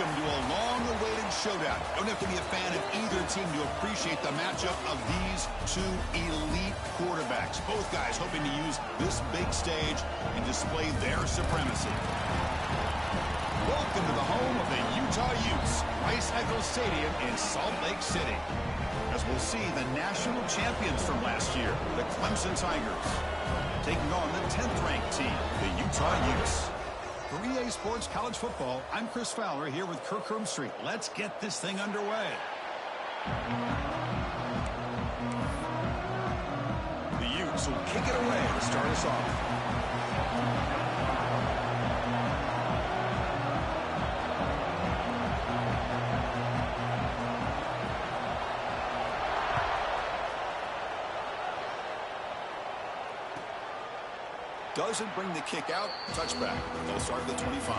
Welcome to a long-awaited showdown. Don't have to be a fan of either team to appreciate the matchup of these two elite quarterbacks. Both guys hoping to use this big stage and display their supremacy. Welcome to the home of the Utah Utes, Rice-Eccles Stadium in Salt Lake City. As we'll see the national champions from last year, the Clemson Tigers, taking on the 10th-ranked team, the Utah Utes. For EA Sports College Football, I'm Chris Fowler here with Kirk Herbstreit. Let's get this thing underway. The Utes will kick it away to start us off. Doesn't bring the kick out. Touchback. They'll start at the 25.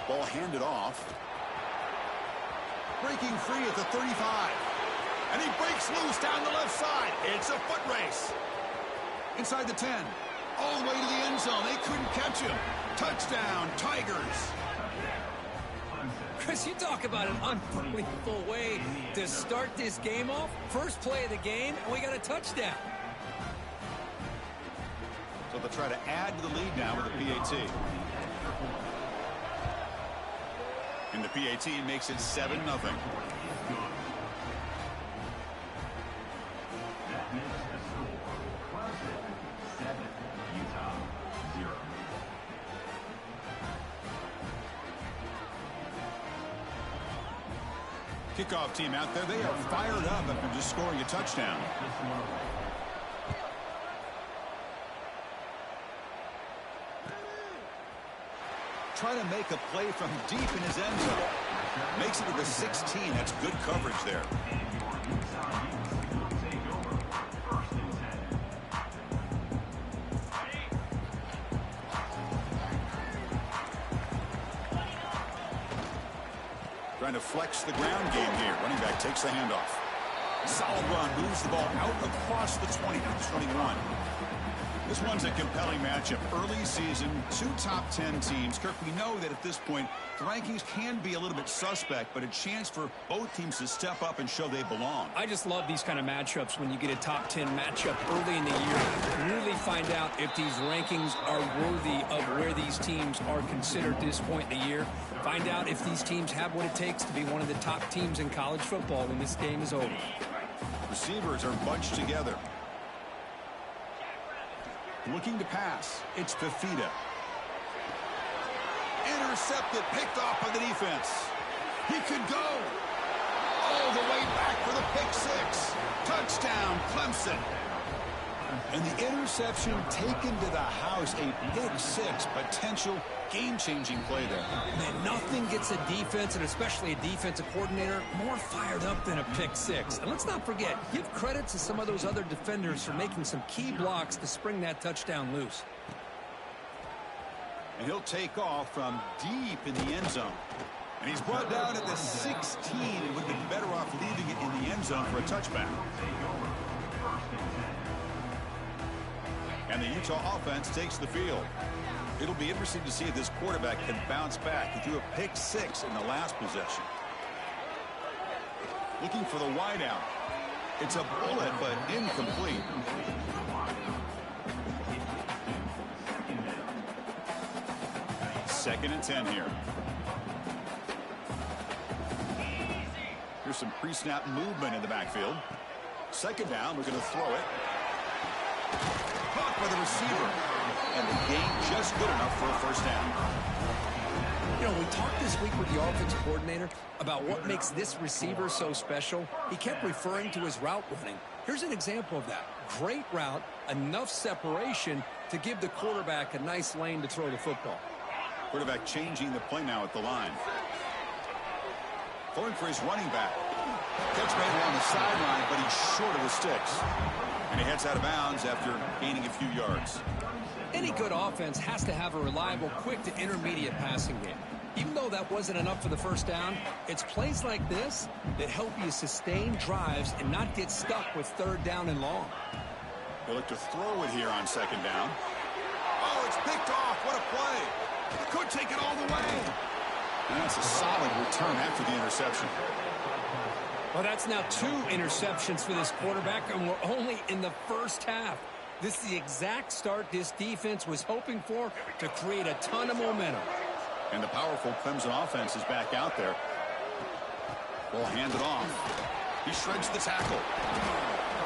Ball handed off. Breaking free at the 35. And he breaks loose down the left side. It's a foot race. Inside the 10. All the way to the end zone. They couldn't catch him. Touchdown, Tigers. Chris, you talk about an unbelievable way to start this game off. First play of the game, and we got a touchdown. So they'll try to add to the lead now with the PAT. And the PAT makes it 7-0. Kickoff team out there. They are fired up after just scoring a touchdown. Try to make a play from deep in his end zone. Makes it to the 16. That's good coverage there. Trying to flex the ground game here. Running back takes the handoff. Solid run. Moves the ball out across the 20 to 21. This one's a compelling matchup. Early season, two top 10 teams. Kirk, we know that at this point, the rankings can be a little bit suspect, but a chance for both teams to step up and show they belong. I just love these kind of matchups when you get a top 10 matchup early in the year. Really find out if these rankings are worthy of where these teams are considered at this point in the year. Find out if these teams have what it takes to be one of the top teams in college football when this game is over. Receivers are bunched together. Looking to pass. It's Fafita. Intercepted, picked off by the defense. He could go all the way back for the pick six. Touchdown, Clemson. And the interception taken to the house. A pick six, potential game-changing play there. Man, nothing gets a defense, and especially a defensive coordinator, more fired up than a pick six. And let's not forget, give credit to some of those other defenders for making some key blocks to spring that touchdown loose. And he'll take off from deep in the end zone. And he's brought down at the 16 and would be better off leaving it in the end zone for a touchback. And the Utah offense takes the field. It'll be interesting to see if this quarterback can bounce back. He threw a pick six in the last possession. Looking for the wideout. It's a bullet, but incomplete. Second and 10 here. Here's some pre-snap movement in the backfield. Second down, we're going to throw it. Caught by the receiver. And the game just good enough for a first down. You know, we talked this week with the offensive coordinator about what makes this receiver so special. He kept referring to his route running. Here's an example of that. Great route, enough separation to give the quarterback a nice lane to throw the football. Quarterback changing the play now at the line. Throwing for his running back. Catch made on the sideline, but he's short of the sticks. And he heads out of bounds after gaining a few yards. Any good offense has to have a reliable, quick to intermediate passing game. Even though that wasn't enough for the first down, it's plays like this that help you sustain drives and not get stuck with third down and long. They look to throw it here on second down. Oh, it's picked off. What a play. Could take it all the way. And that's a solid return after the interception. Well, that's now 2 interceptions for this quarterback, and we're only in the first half. This is the exact start this defense was hoping for to create a ton of momentum. And the powerful Clemson offense is back out there. Will hand it off. He shreds the tackle.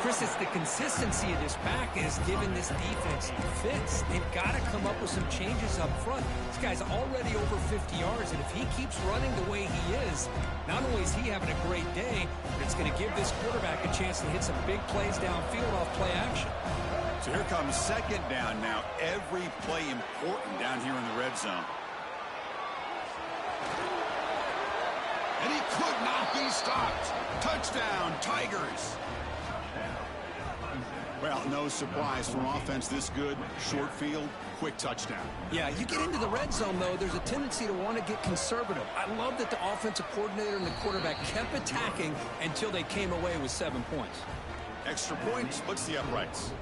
Chris, it's the consistency of this pack is giving this defense fits. They've got to come up with some changes up front. This guy's already over 50 yards, and if he keeps running the way he is, not only is he having a great day, but it's going to give this quarterback a chance to hit some big plays downfield off play action. So here comes second down now. Every play important down here in the red zone. And he could not be stopped. Touchdown, Tigers. Well, no surprise for offense this good. Short field, quick touchdown. Yeah, you get into the red zone, though, there's a tendency to want to get conservative. I love that the offensive coordinator and the quarterback kept attacking until they came away with 7 points. Extra point splits the uprights.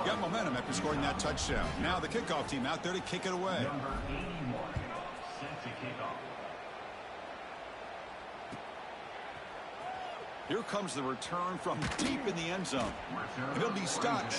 Got momentum after scoring that touchdown. Now the kickoff team out there to kick it away. Here comes the return from deep in the end zone. And he'll be stopped.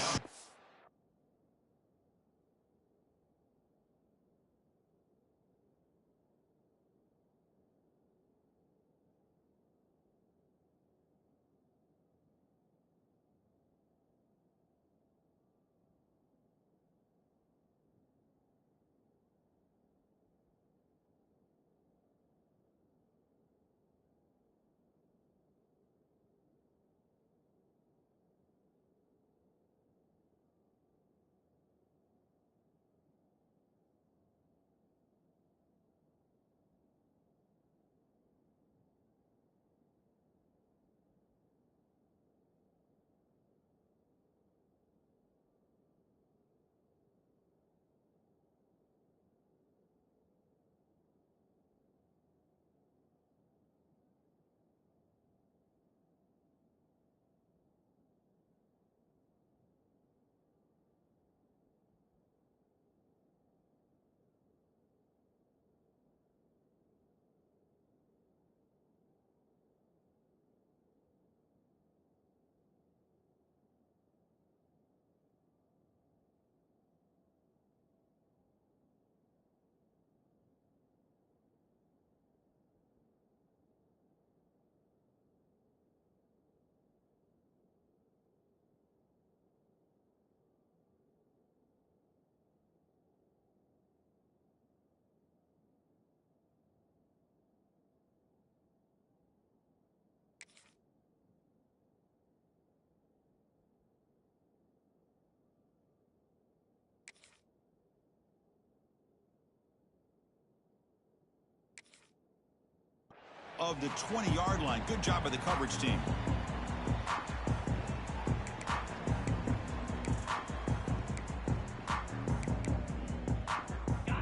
Of the 20-yard line. Good job by the coverage team.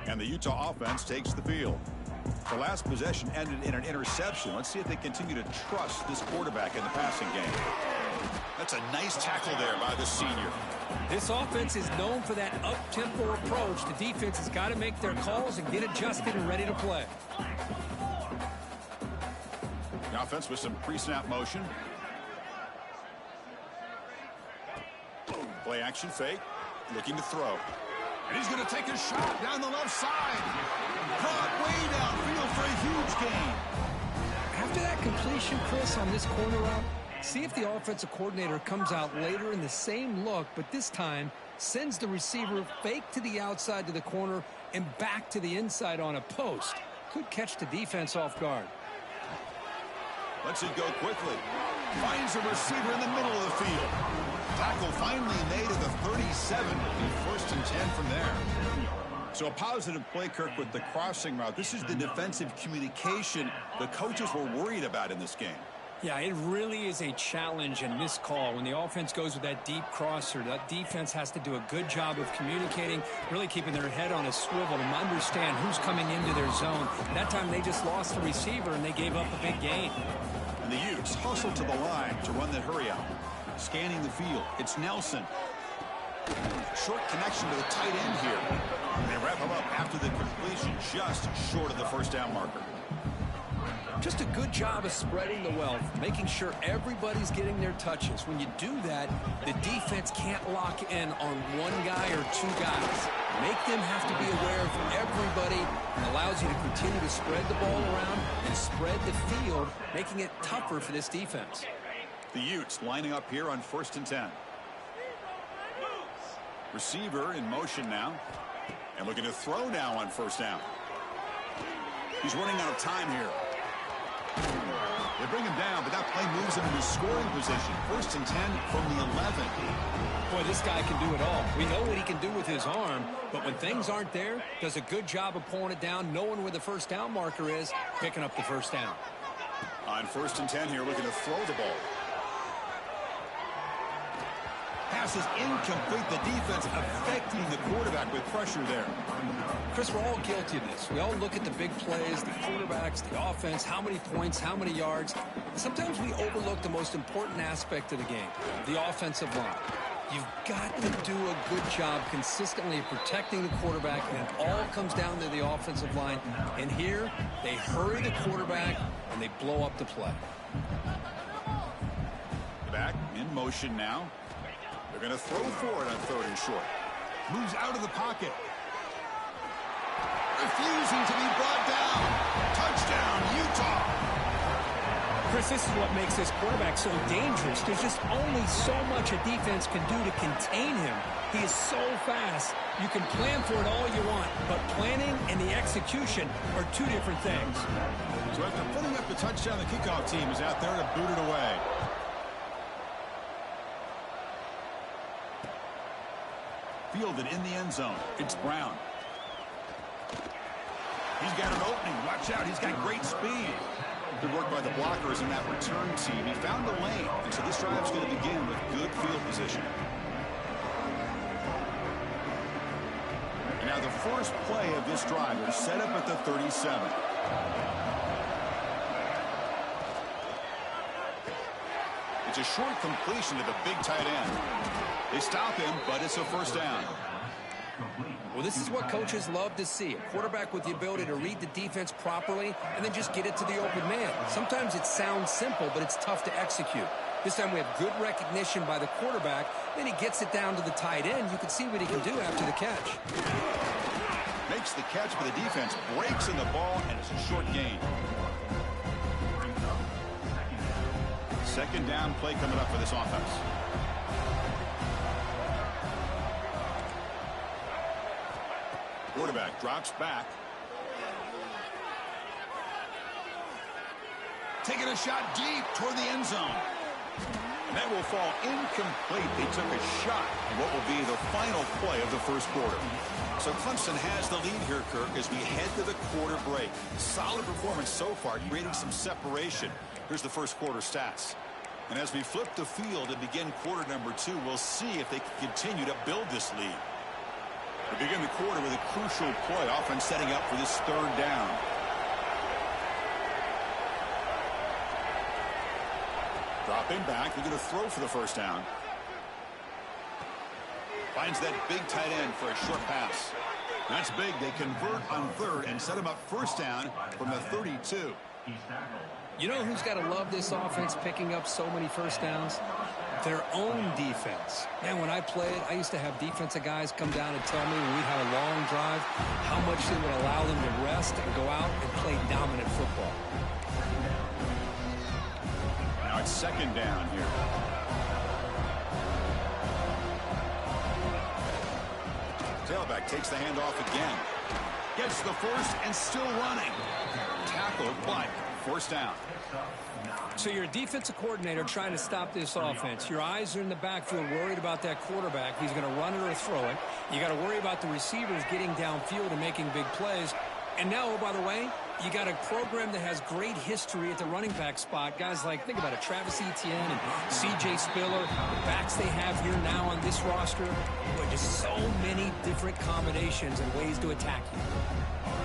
And the Utah offense takes the field. The last possession ended in an interception. Let's see if they continue to trust this quarterback in the passing game. That's a nice tackle there by the senior. This offense is known for that up-tempo approach. The defense has got to make their calls and get adjusted and ready to play. The offense with some pre-snap motion. Play action fake. Looking to throw. And he's going to take a shot down the left side. Caught way downfield for a huge gain. After that completion, Chris, on this corner route, see if the offensive coordinator comes out later in the same look, but this time sends the receiver fake to the outside to the corner and back to the inside on a post. Could catch the defense off guard. Lets it go quickly. Finds a receiver in the middle of the field. Tackle finally made at the 37. First and 10 from there. So a positive play, Kirk, with the crossing route. This is the defensive communication the coaches were worried about in this game. Yeah, it really is a challenge in this call. When the offense goes with that deep crosser, that defense has to do a good job of communicating, really keeping their head on a swivel and understand who's coming into their zone. That time they just lost the receiver and they gave up a big gain. And the Utes hustle to the line to run that hurry out. Scanning the field, it's Nelson. Short connection to the tight end here. And they wrap him up after the completion, just short of the first down marker. Just a good job of spreading the wealth, making sure everybody's getting their touches. When you do that, the defense can't lock in on one guy or two guys. Make them have to be aware of everybody, and allows you to continue to spread the ball around and spread the field, making it tougher for this defense. The Utes lining up here on 1st and 10. Receiver in motion now, and looking to throw now on 1st down. He's running out of time here. They bring him down, but that play moves him into scoring position. 1st and 10 from the 11. Boy, this guy can do it all. We know what he can do with his arm, but when things aren't there, does a good job of pulling it down, knowing where the first down marker is, picking up the first down. On 1st and 10 here, looking to throw the ball. Pass is incomplete. The defense affecting the quarterback with pressure there. Chris, we're all guilty of this. We all look at the big plays, the quarterbacks, the offense, how many points, how many yards. Sometimes we overlook the most important aspect of the game, the offensive line. You've got to do a good job consistently of protecting the quarterback, and it all comes down to the offensive line. And here, they hurry the quarterback, and they blow up the play. Back in motion now. They're going to throw for it on 3rd and short. Moves out of the pocket. Refusing to be brought down. Touchdown, Utah. Chris, this is what makes this quarterback so dangerous. There's just only so much a defense can do to contain him. He is so fast. You can plan for it all you want, but planning and the execution are two different things. So after putting up the touchdown, the kickoff team is out there to boot it away. Fielded in the end zone. It's Brown. He's got an opening. Watch out. He's got great speed. Good work by the blockers in that return team. He found a lane, and so this drive's going to begin with good field position. And now the first play of this drive is set up at the 37. It's a short completion to the big tight end. They stop him, but it's a first down. Well, this is what coaches love to see. A quarterback with the ability to read the defense properly and then just get it to the open man. Sometimes it sounds simple, but it's tough to execute. This time we have good recognition by the quarterback. Then he gets it down to the tight end. You can see what he can do after the catch. Makes the catch, but the defense breaks in the ball, and it's a short gain. 2nd down play coming up for this offense. Quarterback drops back. Taking a shot deep toward the end zone. That will fall incomplete. They took a shot in what will be the final play of the first quarter. So Clemson has the lead here, Kirk, as we head to the quarter break. Solid performance so far, creating some separation. Here's the first quarter stats. And as we flip the field and begin quarter number 2, we'll see if they can continue to build this lead. We begin the quarter with a crucial play, offense setting up for this 3rd down. Dropping back, they're going to throw for the first down. Finds that big tight end for a short pass. That's big. They convert on 3rd and set him up first down from the 32. You know who's got to love this offense picking up so many first downs? Their own defense. Man, when I played, I used to have defensive guys come down and tell me when we'd have a long drive how much they would allow them to rest and go out and play dominant football. Now it's 2nd down here. Tailback takes the handoff again. Gets the first and still running. Tackled, but first down. So you're a defensive coordinator trying to stop this offense. Your eyes are in the backfield worried about that quarterback. He's going to run it or throw it. You got to worry about the receivers getting downfield and making big plays. And now, oh, by the way, you got a program that has great history at the running back spot. Guys like, think about it, Travis Etienne and C.J. Spiller, the backs they have here now on this roster. Boy, just so many different combinations and ways to attack you.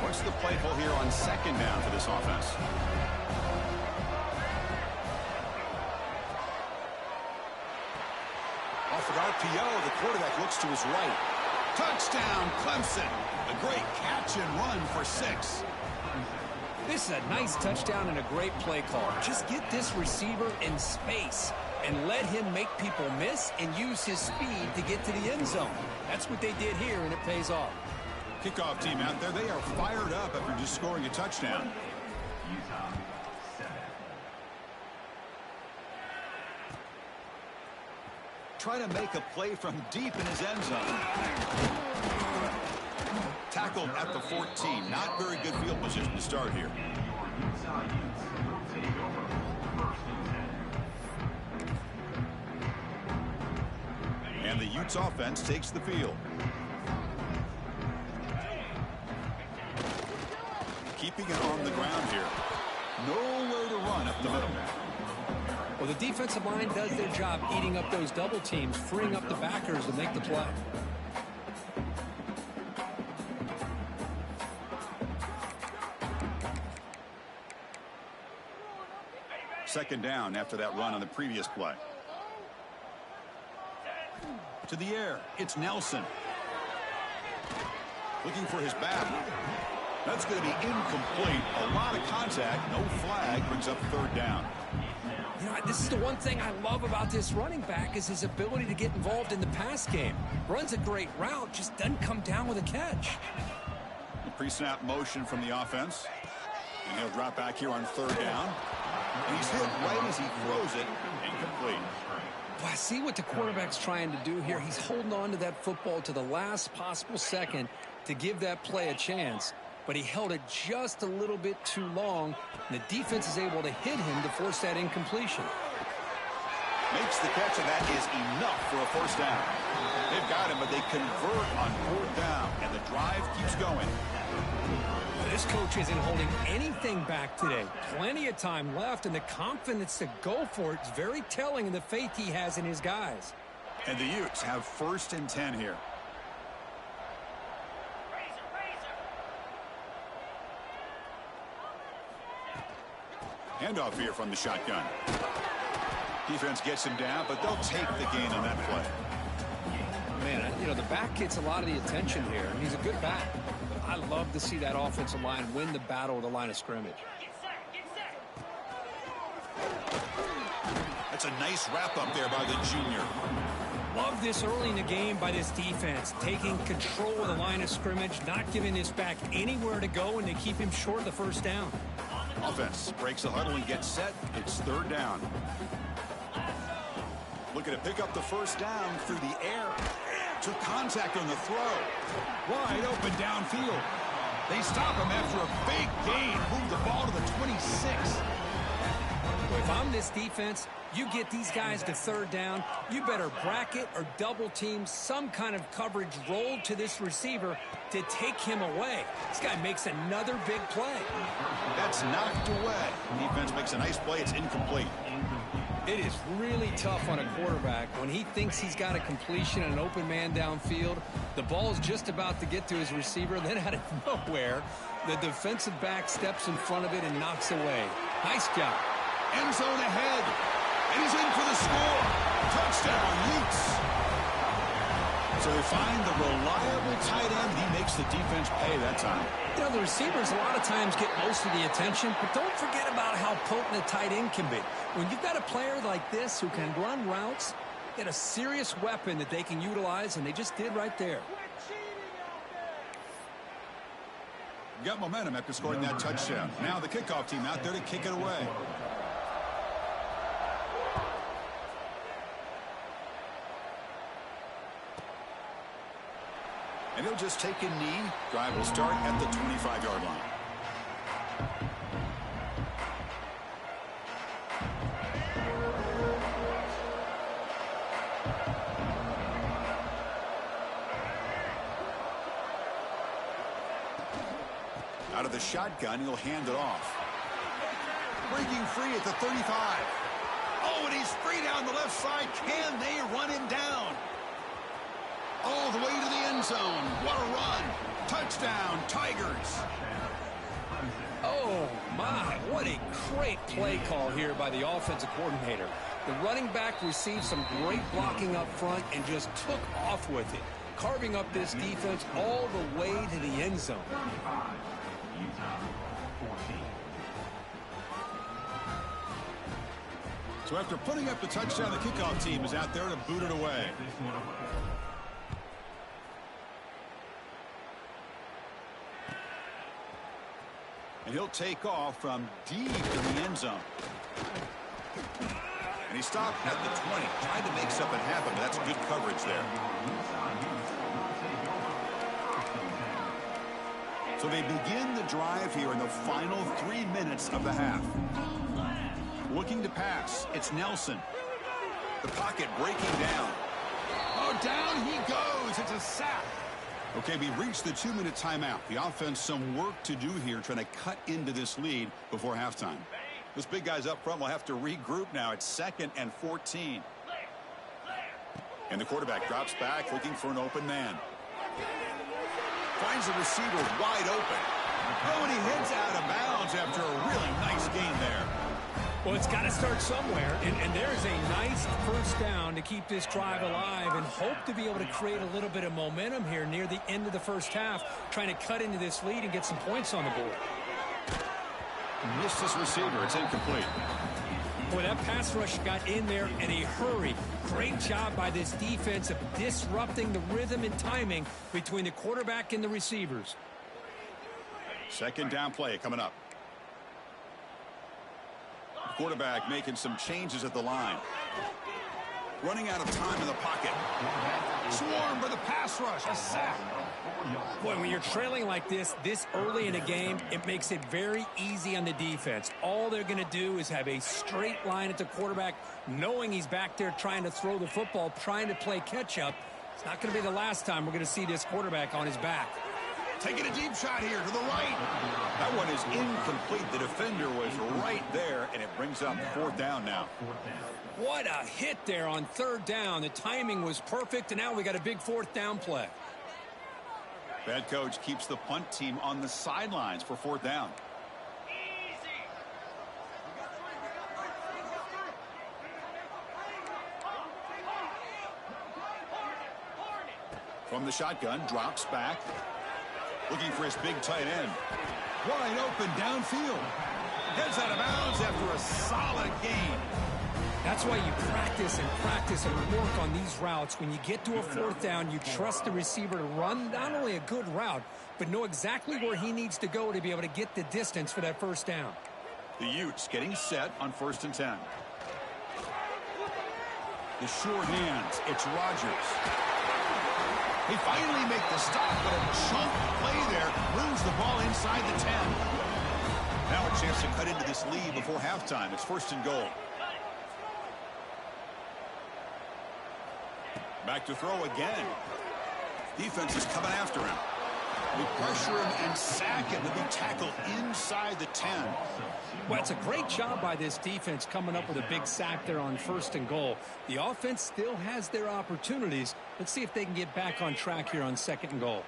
What's the play call here on second down for this offense? Off an RPO, the quarterback looks to his right. Touchdown, Clemson. A great catch and run for 6. This is a nice touchdown and a great play call. Just get this receiver in space and let him make people miss and use his speed to get to the end zone. That's what they did here, and it pays off. Kickoff team out there, they are fired up after just scoring a touchdown. Trying to make a play from deep in his end zone. Tackled at the 14. Not very good field position to start here. And the Utes offense takes the field. Keeping it on the ground here. Nowhere to run up the middle. Well, the defensive line does their job eating up those double teams, freeing up the backers to make the play. Second down after that run on the previous play. To the air, it's Nelson. Looking for his back. That's going to be incomplete. A lot of contact, no flag, brings up third down. You know, this is the one thing I love about this running back is his ability to get involved in the pass game. Runs a great route, just doesn't come down with a catch. The pre-snap motion from the offense. And he'll drop back here on third down. And he's hit right as he throws it. Incomplete. Well, I see what the quarterback's trying to do here. He's holding on to that football to the last possible second to give that play a chance. But he held it just a little bit too long. And the defense is able to hit him to force that incompletion. Makes the catch, and that is enough for a first down. They've got him, but they convert on fourth down. And the drive keeps going. This coach isn't holding anything back today. Plenty of time left, and the confidence to go for it is very telling in the faith he has in his guys. And the Utes have first and 10 here. Handoff here from the shotgun. Defense gets him down, but they'll take the gain on that play. Man, you know, the back gets a lot of the attention here, and he's a good back. I love to see that offensive line win the battle of the line of scrimmage. That's a nice wrap-up there by the junior. Love this early in the game by this defense, taking control of the line of scrimmage, not giving this back anywhere to go, and they keep him short of the first down. Offense breaks the huddle and gets set. It's third down. Looking to pick up the first down through the air. Took contact on the throw. Wide open downfield. They stop him after a big gain. Move the ball to the 26. If I'm this defense, you get these guys to third down, you better bracket or double team some kind of coverage roll to this receiver to take him away. This guy makes another big play. That's knocked away. Defense makes a nice play. It's incomplete. It is really tough on a quarterback when he thinks he's got a completion and an open man downfield. The ball's just about to get to his receiver. Then out of nowhere, the defensive back steps in front of it and knocks away. Nice job. End zone ahead. And he's in for the score. Touchdown, Utes. So they find the reliable tight end. He makes the defense pay that time. You know, the receivers a lot of times get most of the attention, but don't forget about how potent a tight end can be. When you've got a player like this who can run routes, get a serious weapon that they can utilize, and they just did right there. Got momentum after scoring that touchdown. Now the kickoff team out there to kick it away. And he'll just take a knee. Drive will start at the 25-yard line. Out of the shotgun, he'll hand it off. Breaking free at the 35. Oh, and he's free down the left side. Can they run him down? All the way to the end zone. What a run. Touchdown, Tigers. Oh, my. What a great play call here by the offensive coordinator. The running back received some great blocking up front and just took off with it, carving up this defense all the way to the end zone. So after putting up the touchdown, the kickoff team is out there to boot it away. And he'll take off from deep in the end zone. And he stopped at the 20, trying to make something happen, but that's good coverage there. So they begin the drive here in the final 3 minutes of the half. Looking to pass, it's Nelson. The pocket breaking down. Oh, down he goes. It's a sack. Okay, we reached the 2-minute timeout. The offense some work to do here trying to cut into this lead before halftime. Those big guys up front will have to regroup now. It's 2nd and 14. And the quarterback drops back looking for an open man. Finds the receiver wide open. Oh, and he heads out of bounds after a really nice gain there. Well, it's got to start somewhere, and there's a nice first down to keep this drive alive and hope to be able to create a little bit of momentum here near the end of the first half, trying to cut into this lead and get some points on the board. Missed his receiver. It's incomplete. Boy, that pass rush got in there in a hurry. Great job by this defense of disrupting the rhythm and timing between the quarterback and the receivers. 2nd down play coming up. Quarterback making some changes at the line. Running out of time in the pocket. Swarm for the pass rush. A sack. Boy, when you're trailing like this early in a game, it makes it very easy on the defense. All they're going to do is have a straight line at the quarterback, knowing he's back there trying to throw the football, trying to play catch-up. It's not going to be the last time we're going to see this quarterback on his back. Taking a deep shot here to the right. That one is incomplete. The defender was right there, and it brings up 4th down now. What a hit there on 3rd down. The timing was perfect, and now we got a big 4th down play. Bad coach keeps the punt team on the sidelines for 4th down. From the shotgun, drops back. Looking for his big tight end. Wide open downfield. Heads out of bounds after a solid gain. That's why you practice and work on these routes. When you get to a 4th down, you trust the receiver to run not only a good route, but know exactly where he needs to go to be able to get the distance for that 1st down. The Utes getting set on 1st and 10. The sure hands. It's Rodgers. They finally make the stop, but a chunk play there moves the ball inside the 10. Now a chance to cut into this lead before halftime. It's 1st and goal. Back to throw again. Defense is coming after him. They pressure him and sack him. They'll be tackled inside the 10. Well, it's a great job by this defense coming up with a big sack there on 1st and goal. The offense still has their opportunities. Let's see if they can get back on track here on 2nd and goal.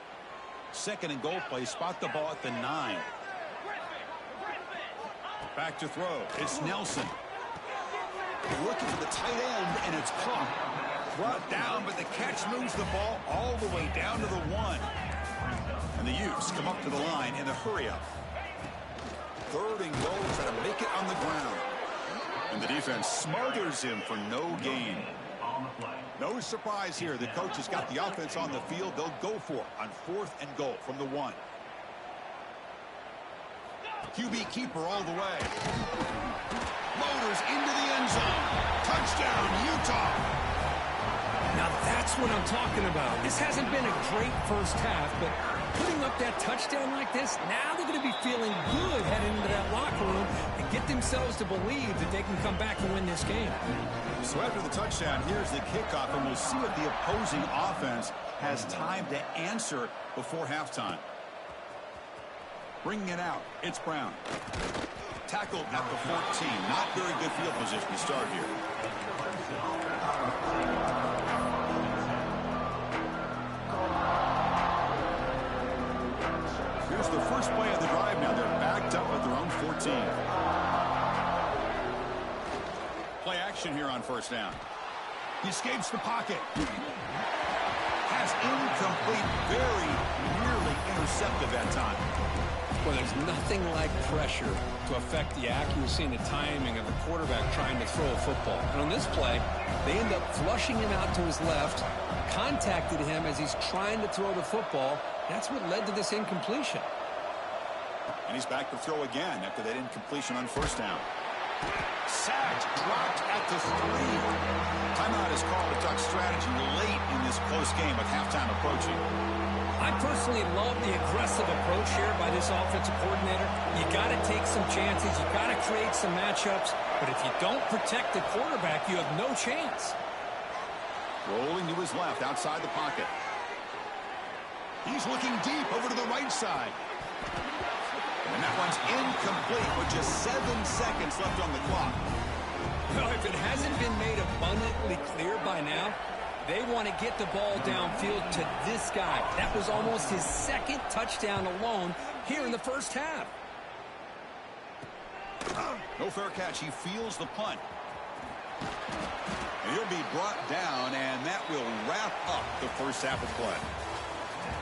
2nd and goal play. Spot the ball at the 9. Back to throw. It's Nelson. Looking for the tight end, and it's caught. Brought down, but the catch moves the ball all the way down to the 1. And the Utes come up to the line in the hurry-up. 3rd and goal, try to make it on the ground. And the defense smothers him for no gain. No surprise here. The coach has got the offense on the field. They'll go for it on 4th and goal from the 1. QB keeper all the way. Motors into the end zone. Touchdown, Utah. Now that's what I'm talking about. This hasn't been a great first half, but putting up that touchdown like this, now they're going to be feeling good heading into that locker room and get themselves to believe that they can come back and win this game. So after the touchdown, here's the kickoff, and we'll see if the opposing offense has time to answer before halftime. Bringing it out, it's Brown. Tackled at the 14. Not very good field position to start here. Here's the first play of the drive now. They're backed up at their own 14. Play action here on first down. He escapes the pocket. Has incomplete, very nearly intercepted that time. Well, there's nothing like pressure to affect the accuracy and the timing of the quarterback trying to throw a football. And on this play, they end up flushing him out to his left, contacted him as he's trying to throw the football. That's what led to this incompletion. And he's back to throw again after that incompletion on first down. Sacked, dropped at the 3. Timeout is called to talk strategy late in this close game with halftime approaching. I personally love the aggressive approach here by this offensive coordinator. You got to take some chances. You got to create some matchups. But if you don't protect the quarterback, you have no chance. Rolling to his left outside the pocket. He's looking deep over to the right side. And that one's incomplete with just 7 seconds left on the clock. Well, if it hasn't been made abundantly clear by now, they want to get the ball downfield to this guy. That was almost his second touchdown alone here in the first half. No fair catch. He feels the punt. And he'll be brought down, and that will wrap up the first half of play.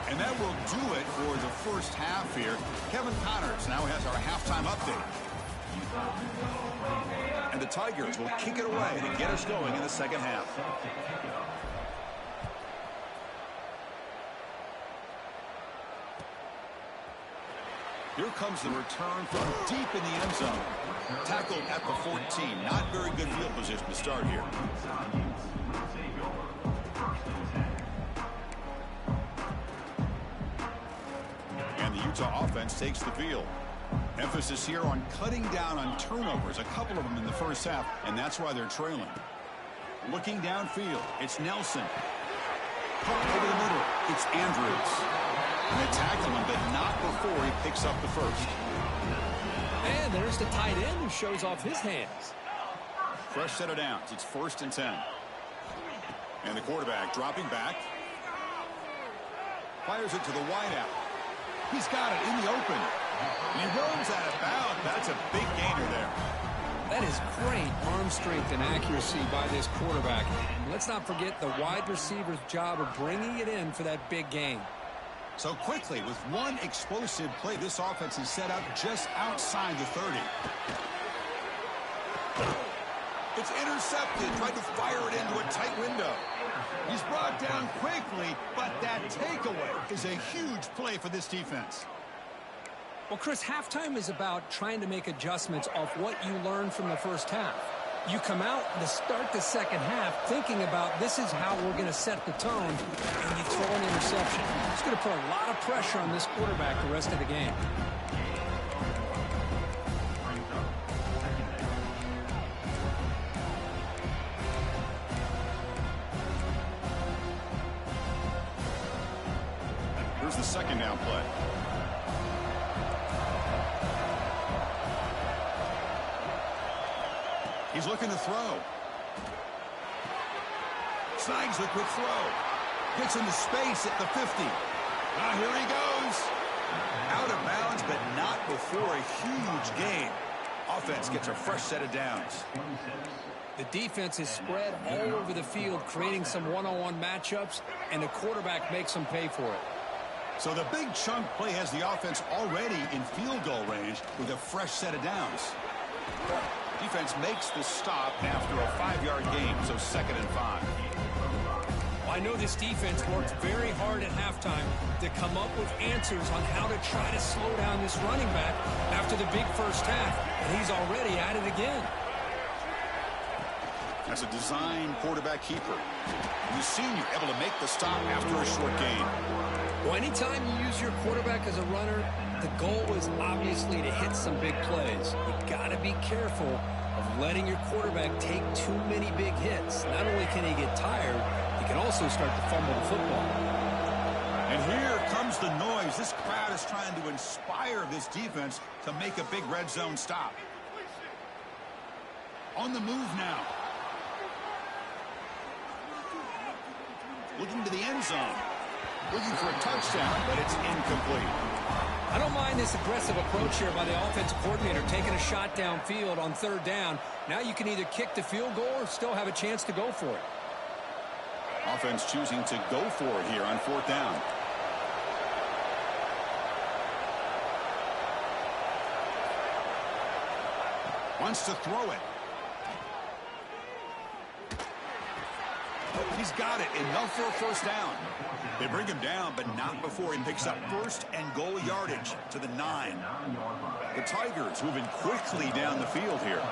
And that will do it for the first half here. Kevin Connors now has our halftime update. And the Tigers will kick it away to get us going in the second half. Here comes the return from deep in the end zone. Tackled at the 14. Not very good field position to start here. And the Utah offense takes the field. Emphasis here on cutting down on turnovers, a couple of them in the first half, and that's why they're trailing. Looking downfield, it's Nelson. Pump over the middle, it's Andrews. And they tackle him, but not before he picks up the first. And there's the tight end who shows off his hands. Fresh set of downs. It's 1st and 10. And the quarterback dropping back. Fires it to the wideout. He's got it in the open. And he runs out of bounds. That's a big gainer there. That is great arm strength and accuracy by this quarterback. And let's not forget the wide receiver's job of bringing it in for that big gain. So quickly, with one explosive play, this offense is set up just outside the 30. It's intercepted. Tried to fire it into a tight window. He's brought down quickly, but that takeaway is a huge play for this defense. Well, Chris, halftime is about trying to make adjustments off what you learned from the first half. You come out to start the second half thinking about this is how we're going to set the tone, and you throw an interception. It's going to put a lot of pressure on this quarterback the rest of the game. Here's the second down play. He's looking to throw. Snags the quick throw. Gets into space at the 50. Here he goes. Out of bounds, but not before a huge gain. Offense gets a fresh set of downs. The defense is spread all over the field, creating some one-on-one matchups, and the quarterback makes them pay for it. So the big chunk play has the offense already in field goal range with a fresh set of downs. Defense makes the stop after a 5-yard gain, so 2nd and 5. Well, I know this defense worked very hard at halftime to come up with answers on how to try to slow down this running back after the big first half, and he's already at it again. As a design quarterback keeper, the senior able to make the stop after a short gain. Well, anytime you use your quarterback as a runner, the goal is obviously to hit some big plays. You got to be careful of letting your quarterback take too many big hits. Not only can he get tired, he can also start to fumble the football. And here comes the noise. This crowd is trying to inspire this defense to make a big red zone stop. On the move now. Looking to the end zone. Looking for a touchdown, but it's incomplete. I don't mind this aggressive approach here by the offensive coordinator, taking a shot downfield on third down. Now you can either kick the field goal or still have a chance to go for it. Offense choosing to go for it here on fourth down. Wants to throw it. He's got it. Enough for a first down. They bring him down, but not before he picks up first and goal yardage to the 9. The Tigers moving quickly down the field here.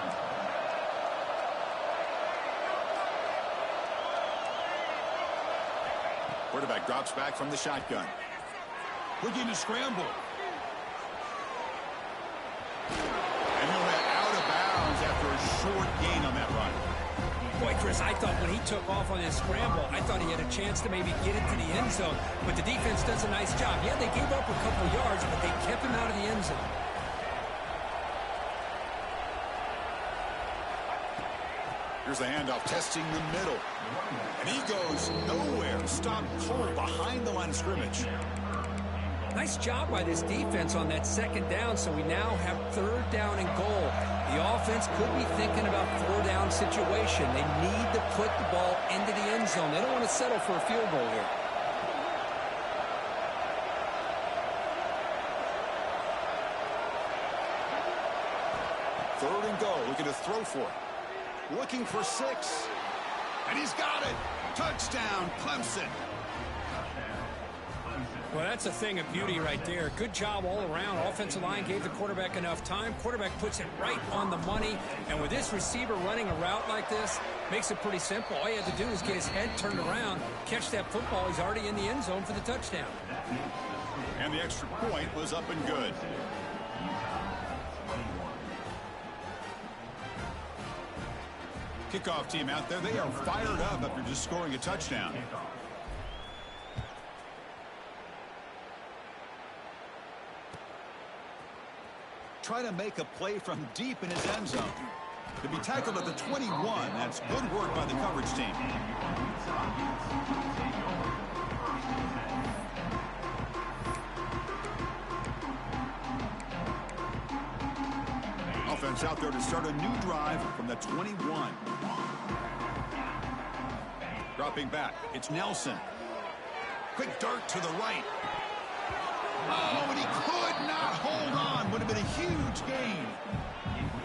Quarterback drops back from the shotgun. Looking to scramble. And he'll head out of bounds after a short gain on that run. Boy, Chris, I thought when he took off on his scramble, I thought he had a chance to maybe get into the end zone. But the defense does a nice job. Yeah, they gave up a couple yards, but they kept him out of the end zone. Here's the handoff, testing the middle. And he goes nowhere. Stopped cold behind the line of scrimmage. Nice job by this defense on that second down, so we now have third down and goal. The offense could be thinking about four-down situation. They need to put the ball into the end zone. They don't want to settle for a field goal here. Third and goal, looking to throw for it. Looking for 6. And he's got it. Touchdown, Clemson. Well, that's a thing of beauty right there. Good job all around. Offensive line gave the quarterback enough time. Quarterback puts it right on the money. And with this receiver running a route like this, makes it pretty simple. All you have to do is get his head turned around, catch that football. He's already in the end zone for the touchdown. And the extra point was up and good. Kickoff team out there. They are fired up after just scoring a touchdown. Try to make a play from deep in his end zone. To be tackled at the 21, that's good work by the coverage team. Offense out there to start a new drive from the 21. Dropping back, it's Nelson. Quick dart to the right. Oh, and he could not hold on. Would have been a huge gain.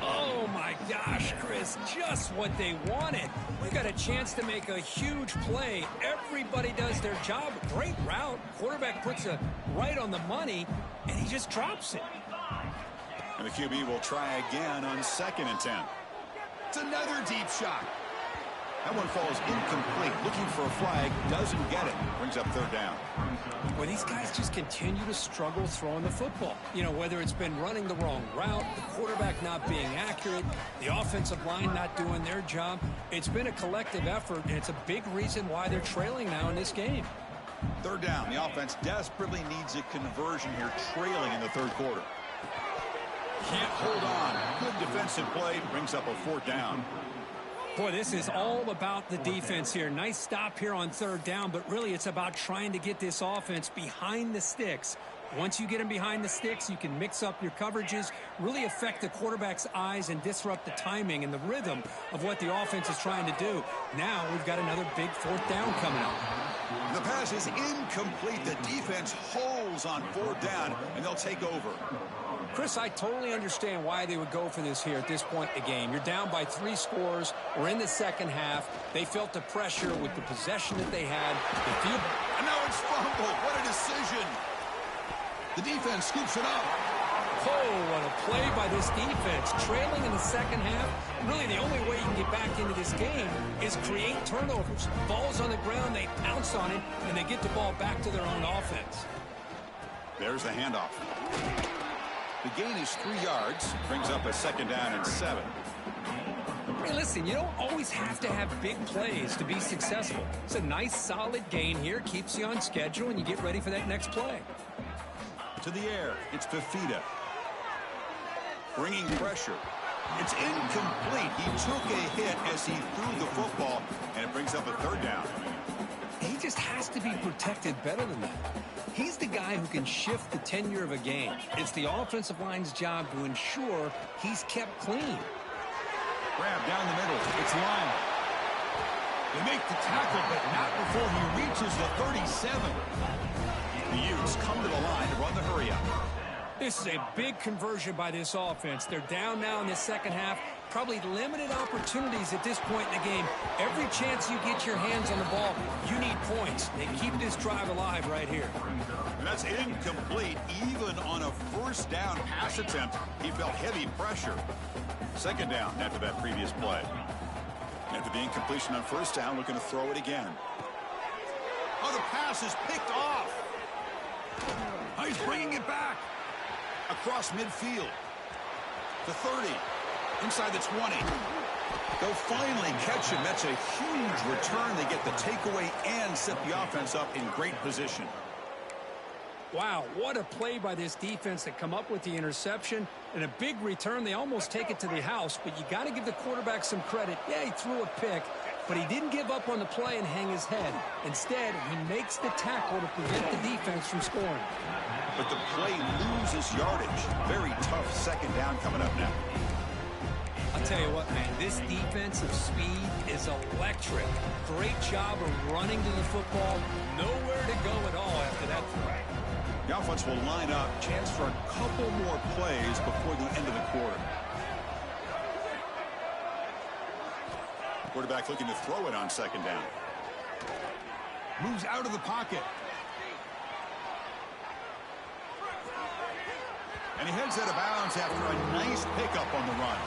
Oh, my gosh, Chris, just what they wanted. We got a chance to make a huge play. Everybody does their job. Great route. Quarterback puts it right on the money, and he just drops it. And the QB will try again on 2nd and 10. It's another deep shot. That one falls incomplete. Looking for a flag. Doesn't get it. Brings up third down. Well, these guys just continue to struggle throwing the football. You know, whether it's been running the wrong route, the quarterback not being accurate, the offensive line not doing their job. It's been a collective effort, and it's a big reason why they're trailing now in this game. Third down. The offense desperately needs a conversion here, trailing in the third quarter. Can't hold on. Good defensive play. Brings up a fourth down. Boy, this is all about the defense here. Nice stop here on third down, but really it's about trying to get this offense behind the sticks. Once you get them behind the sticks, you can mix up your coverages, really affect the quarterback's eyes and disrupt the timing and the rhythm of what the offense is trying to do. Now we've got another big fourth down coming up. The pass is incomplete. The defense holds on fourth down, and they'll take over. Chris, I totally understand why they would go for this here at this point in the game. You're down by 3 scores. We're in the second half. They felt the pressure with the possession that they had. And now it's fumbled. What a decision. The defense scoops it up. Oh, what a play by this defense. Trailing in the second half. Really, the only way you can get back into this game is create turnovers. Ball's on the ground, they pounce on it, and they get the ball back to their own offense. There's the handoff. The gain is 3 yards. Brings up a 2nd down and 7. Hey, listen, you don't always have to have big plays to be successful. It's a nice, solid gain here. Keeps you on schedule, and you get ready for that next play. To the air, it's Fifita. Bringing pressure. It's incomplete. He took a hit as he threw the football, and it brings up a third down. He just has to be protected better than that. He's the guy who can shift the tenure of a game. It's the offensive line's job to ensure he's kept clean. Grab down the middle. It's Lyon. They make the tackle, but not before he reaches the 37. The Utes come to the line to run the hurry-up. This is a big conversion by this offense. They're down now in the second half. Probably limited opportunities at this point in the game. Every chance you get your hands on the ball, you need points. They keep this drive alive right here. That's incomplete. Even on a first down pass attempt, he felt heavy pressure. Second down after that previous play. After the incompletion on first down, looking to throw it again. Oh, the pass is picked off. Oh, he's bringing it back. Across midfield. The 30. Inside the 20. They'll finally catch him. That's a huge return. They get the takeaway and set the offense up in great position. Wow, what a play by this defense to come up with the interception and a big return. They almost take it to the house, but you got to give the quarterback some credit. Yeah, he threw a pick, but he didn't give up on the play and hang his head. Instead, he makes the tackle to prevent the defense from scoring. But the play loses yardage. Very tough second down coming up now. I'll tell you what, man, this defensive speed is electric. Great job of running to the football. Nowhere to go at all after that throw. The offense will line up. Chance for a couple more plays before the end of the quarter. Quarterback looking to throw it on second down. Moves out of the pocket. And he heads out of bounds after a nice pickup on the run.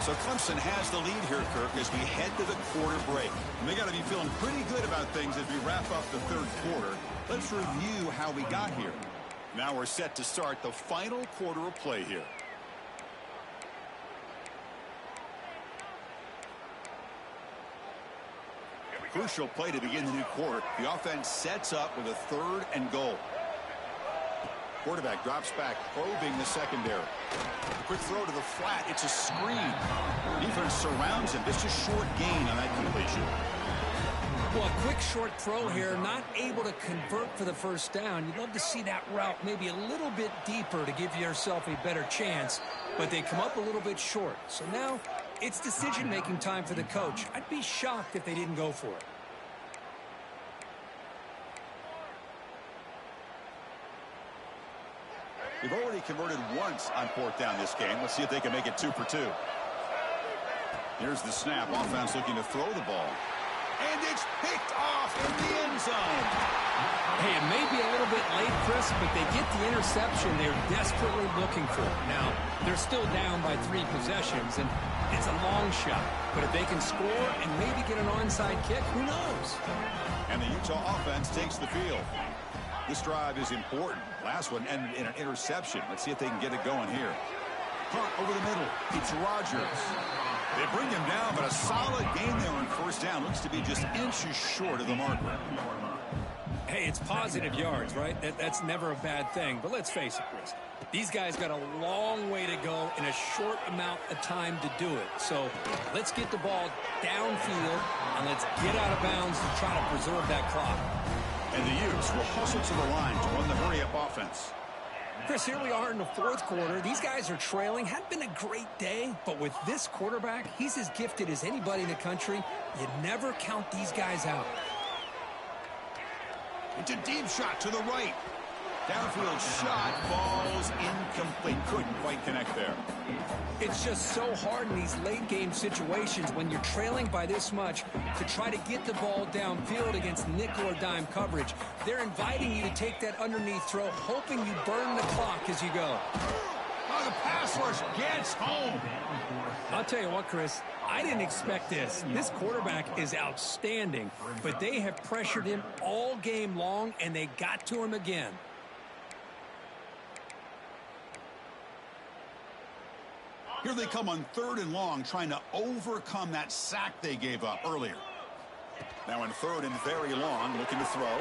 So Clemson has the lead here, Kirk, as we head to the quarter break. And they got to be feeling pretty good about things as we wrap up the third quarter. Let's review how we got here. Now we're set to start the final quarter of play here. Crucial play to begin the new quarter. The offense sets up with a 3rd and goal. Quarterback drops back, probing the secondary. A quick throw to the flat. It's a screen. Defense surrounds him. Just a short gain on that completion. Well, a quick short throw here, not able to convert for the first down. You'd love to see that route maybe a little bit deeper to give yourself a better chance, but they come up a little bit short. So now it's decision-making time for the coach. I'd be shocked if they didn't go for it. They've already converted once on 4th down this game. Let's see if they can make it 2 for 2. Here's the snap. Offense looking to throw the ball. And it's picked off in the end zone. Hey, it may be a little bit late, Chris, but they get the interception they're desperately looking for. Now, they're still down by 3 possessions, and it's a long shot. But if they can score and maybe get an onside kick, who knows? And the Utah offense takes the field. This drive is important. Last one ended in an interception. Let's see if they can get it going here. Hunt over the middle. It's Rodgers. They bring him down, but a solid gain there on first down. Looks to be just inches short of the marker. Hey, it's positive yards, right? That's never a bad thing. But let's face it, Chris. These guys got a long way to go in a short amount of time to do it. So let's get the ball downfield, and let's get out of bounds to try to preserve that clock. And the Utes will hustle to the line to run the hurry-up offense. Chris, here we are in the 4th quarter. These guys are trailing. Hadn't been a great day, but with this quarterback, he's as gifted as anybody in the country. You never count these guys out. It's a deep shot to the right. Downfield shot falls incomplete. Couldn't quite connect there. It's just so hard in these late-game situations when you're trailing by this much to try to get the ball downfield against nickel or dime coverage. They're inviting you to take that underneath throw, hoping you burn the clock as you go. Oh, the pass rush gets home. I'll tell you what, Chris, I didn't expect this. This quarterback is outstanding, but they have pressured him all game long, and they got to him again. Here they come on 3rd and long, trying to overcome that sack they gave up earlier. Now in 3rd and very long, looking to throw.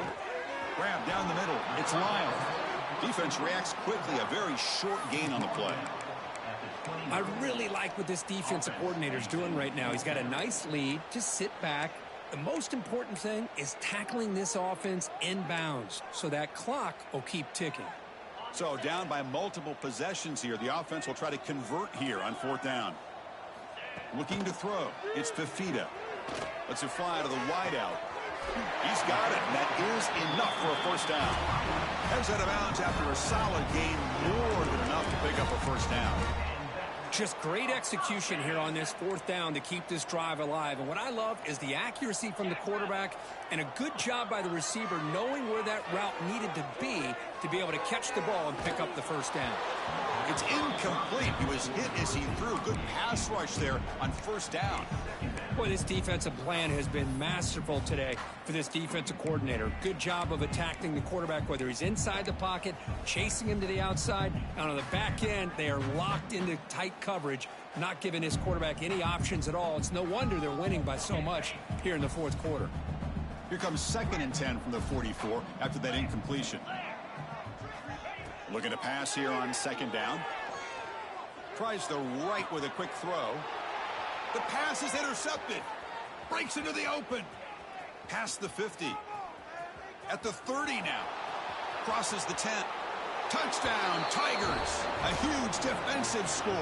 Grab down the middle. It's Lyle. Defense reacts quickly. A very short gain on the play. I really like what this defensive coordinator is doing right now. He's got a nice lead. Just sit back. The most important thing is tackling this offense inbounds so that clock will keep ticking. So down by multiple possessions here. The offense will try to convert here on 4th down. Looking to throw. It's Fifita. Lets it fly to the wideout. He's got it, and that is enough for a 1st down. Heads out of bounds after a solid gain, more than enough to pick up a 1st down. Just great execution here on this 4th down to keep this drive alive. And what I love is the accuracy from the quarterback and a good job by the receiver knowing where that route needed to be able to catch the ball and pick up the 1st down. It's incomplete. He was hit as he threw. Good pass rush there on 1st down. Boy, this defensive plan has been masterful today for this defensive coordinator. Good job of attacking the quarterback, whether he's inside the pocket, chasing him to the outside. And on the back end, they are locked into tight coverage, not giving his quarterback any options at all. It's no wonder they're winning by so much here in the 4th quarter. Here comes 2nd and 10 from the 44 after that incompletion. Looking to pass here on 2nd down. Tries the right with a quick throw. The pass is intercepted. Breaks into the open. Past the 50. At the 30 now. Crosses the 10. Touchdown, Tigers. A huge defensive score.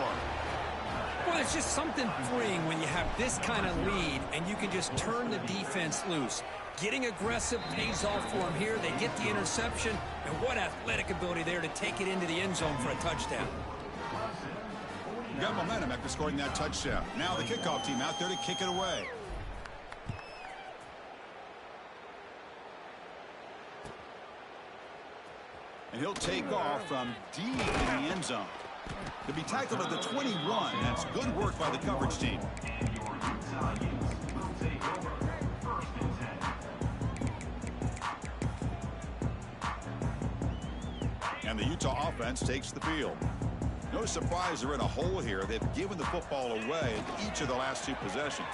Well, there's just something freeing when you have this kind of lead and you can just turn the defense loose. Getting aggressive pays off for them here. They get the interception, and what athletic ability there to take it into the end zone for a touchdown. Got momentum after scoring that touchdown. Now the kickoff team out there to kick it away. And he'll take off from deep in the end zone. To be tackled at the 21. That's good work by the coverage team. And the Utah offense takes the field. No surprise they're in a hole here. They've given the football away in each of the last 2 possessions.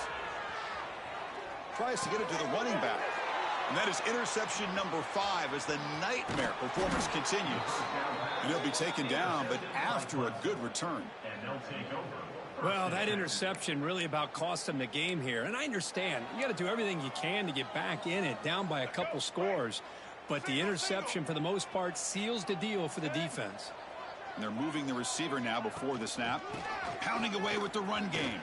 Tries to get it to the running back. And that is interception number 5 as the nightmare performance continues. And he'll be taken down, but after a good return. Well, that interception really about cost him the game here. And I understand. You got to do everything you can to get back in it, down by a couple scores. But the interception, for the most part, seals the deal for the defense. And they're moving the receiver now before the snap. Pounding away with the run game.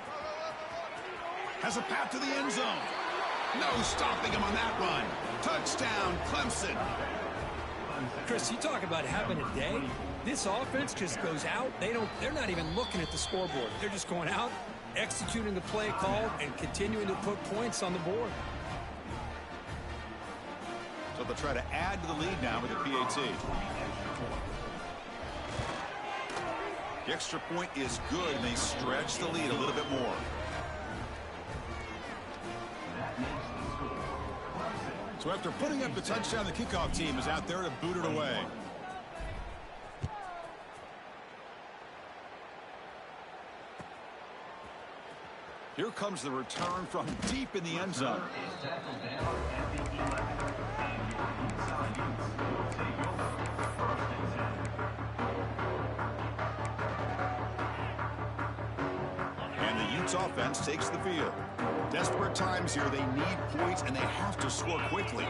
Has a path to the end zone. No stopping him on that run. Touchdown, Clemson. Chris, you talk about having a day. This offense just goes out. They're not even looking at the scoreboard. They're just going out, executing the play called, and continuing to put points on the board. So they'll try to add to the lead now with the PAT. The extra point is good, and they stretch the lead a little bit more. So after putting up the touchdown, the kickoff team is out there to boot it away. Here comes the return from deep in the end zone. And the Utes offense takes the field. Desperate times here. They need points, and they have to score quickly.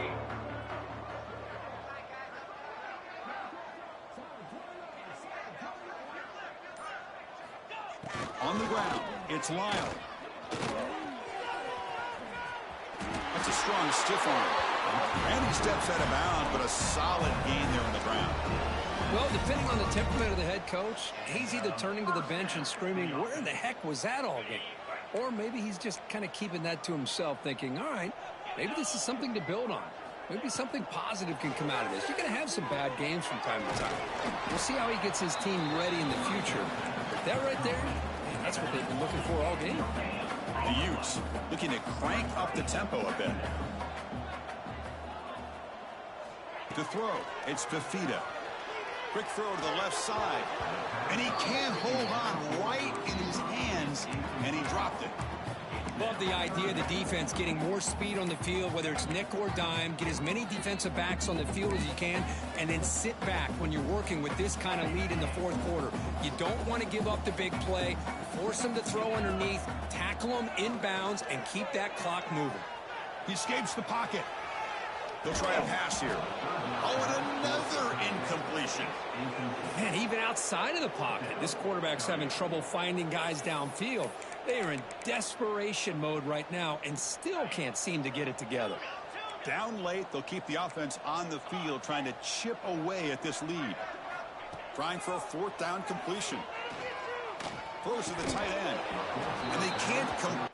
On the ground, it's Lyle. That's a strong stiff arm. And he steps out of bounds, but a solid gain there on the ground. Well, depending on the temperament of the head coach, he's either turning to the bench and screaming, where the heck was that all game? Or maybe he's just kind of keeping that to himself, thinking, all right, maybe this is something to build on. Maybe something positive can come out of this. You're going to have some bad games from time to time. We'll see how he gets his team ready in the future. But that right there, man, that's what they've been looking for all game. The Utes looking to crank up the tempo a bit. To throw, it's Fifita. Quick throw to the left side. And he can't hold on right in his hands, and he dropped it. Love the idea of the defense getting more speed on the field, whether it's nickel or dime. Get as many defensive backs on the field as you can, and then sit back when you're working with this kind of lead in the fourth quarter. You don't want to give up the big play. Force them to throw underneath, tackle them inbounds, and keep that clock moving. He escapes the pocket. They'll try a pass here. Oh, and another incompletion. Man, even outside of the pocket, this quarterback's having trouble finding guys downfield. They are in desperation mode right now and still can't seem to get it together. Down late, they'll keep the offense on the field, trying to chip away at this lead. Trying for a fourth down completion. Throws to the tight end. And they can't come.